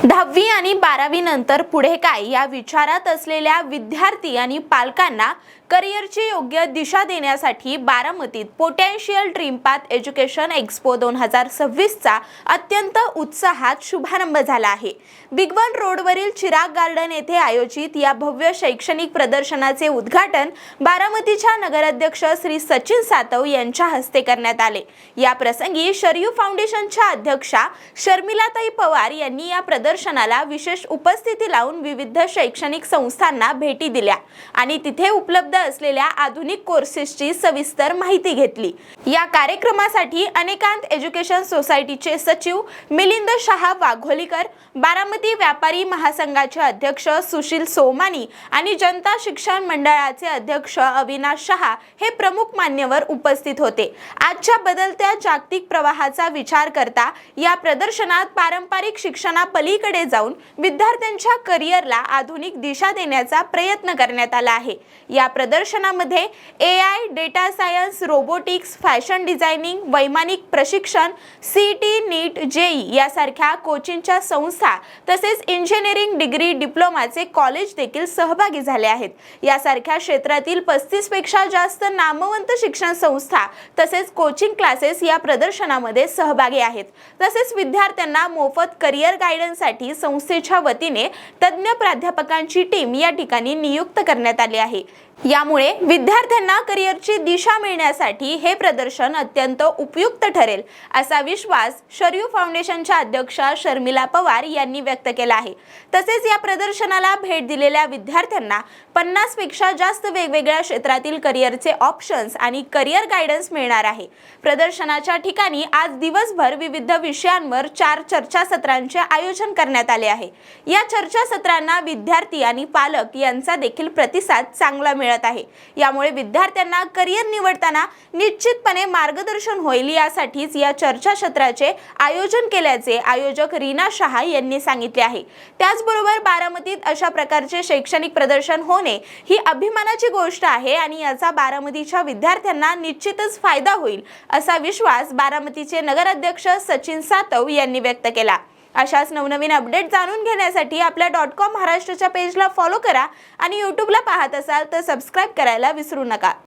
10वी आणि 12वी नंतर पुढे काय या विचारात असलेल्या विद्यार्थी आणि पालकांना करिअरची योग्य दिशा देण्यासाठी बारामतीत potential dream path education expo 2026 चा अत्यंत उत्साहात शुभारंभ झाला आहे। बिग वन रोडवरील चिराग गार्डन येथे आयोजित या भव्य शैक्षणिक प्रदर्शनाचे उद्घाटन बारामतीच्या नगराध्यक्ष श्री सचिन सातव यांच्या हस्ते करण्यात आले। या प्रसंगी शरयू फाउंडेशनच्या अध्यक्षा शर्मिलाताई पवार यांनी या प्रदर्शनाला विशेष उपस्थिती लावून विविध शैक्षणिक संस्थांना भेटी दिल्या आणि तिथे उपलब्ध असलेल्या आधुनिक कोर्सेसची सविस्तर माहिती घेतली। या कार्यक्रमासाठी अनेकांत एज्युकेशन सोसायटीचे सचिव मिलिंद शहा वाघोलीकर, बारामती व्यापारी महासंघाचे अध्यक्ष सुशील सोमानी आणि जनता शिक्षण मंडळाचे अध्यक्ष अविनाश शहा हे प्रमुख मान्यवर उपस्थित होते। आजच्या बदलत्या जागतिक प्रवाहाचा विचार करता या प्रदर्शनात पारंपरिक शिक्षणापलीकडे जाऊन विद्यार्थ्यांच्या करिअरला आधुनिक दिशा देण्याचा प्रयत्न करण्यात आला आहे। या प्रदर्शनामध्ये AI, data science, robotics, fashion designing, वैमानिक प्रशिक्षण, CET, NEET, JEE यासारख्या कोचिंगच्या संस्था तसेच इंजिनिअरिंग डिग्री डिप्लोमाचे कॉलेज देखील सहभागी झाले आहेत। यासारख्या क्षेत्रातील 35 पेक्षा जास्त नामवंत शिक्षण संस्था तसेच कोचिंग क्लासेस या प्रदर्शनामध्ये सहभागी आहेत। तसेच विद्यार्थ्यांना मोफत करिअर गायडन्ससाठी संस्थेच्या वतीने तज्ञ प्राध्यापकांची टीम या ठिकाणी नियुक्त करण्यात आली आहे। यामुळे विद्यार्थ्यांना करिअरची दिशा मिळण्यासाठी हे प्रदर्शन अत्यंत उपयुक्त ठरेल असा विश्वास शरयू फाउंडेशनच्या अध्यक्षा शर्मिला पवार यांनी व्यक्त केला आहे। तसेच या प्रदर्शनाला भेट दिलेल्या विद्यार्थ्यांना 50 पेक्षा जास्त वेगवेगळ्या क्षेत्रातील करिअरचे ऑप्शन्स आणि करिअर गायडन्स मिळणार आहे। प्रदर्शनाच्या ठिकाणी आज दिवसभर विविध विषयांवर 4 चर्चासत्रांचे आयोजन करण्यात आले आहे। या चर्चासत्रांना विद्यार्थी आणि पालक यांचा देखील प्रतिसाद चांगला मिळत आहे। यामुळे विद्यार्थ्यांना करिअर निवडताना निश्चितपणे मार्गदर्शन होईल यासाठीच या चर्चासत्राचे आयोजन केल्याचे आयोजक रीना शहा यांनी सांगितले आहे। त्याचबरोबर बारामतीत अशा प्रकारचे शैक्षणिक प्रदर्शन होणे ही अभिमानाची गोष्ट आहे आणि याचा बारामतीच्या विद्यार्थ्यांना निश्चितच फायदा होईल असा विश्वास बारामतीचे नगराध्यक्ष सचिन सातव यांनी व्यक्त केला। अशाच नवनवीन अपडेट जाणून घेण्यासाठी आपल्या .com महाराष्ट्रच्या पेजला फॉलो करा आणि यूट्यूबला पाहत असाल तर सबस्क्राइब करायला विसरू नका।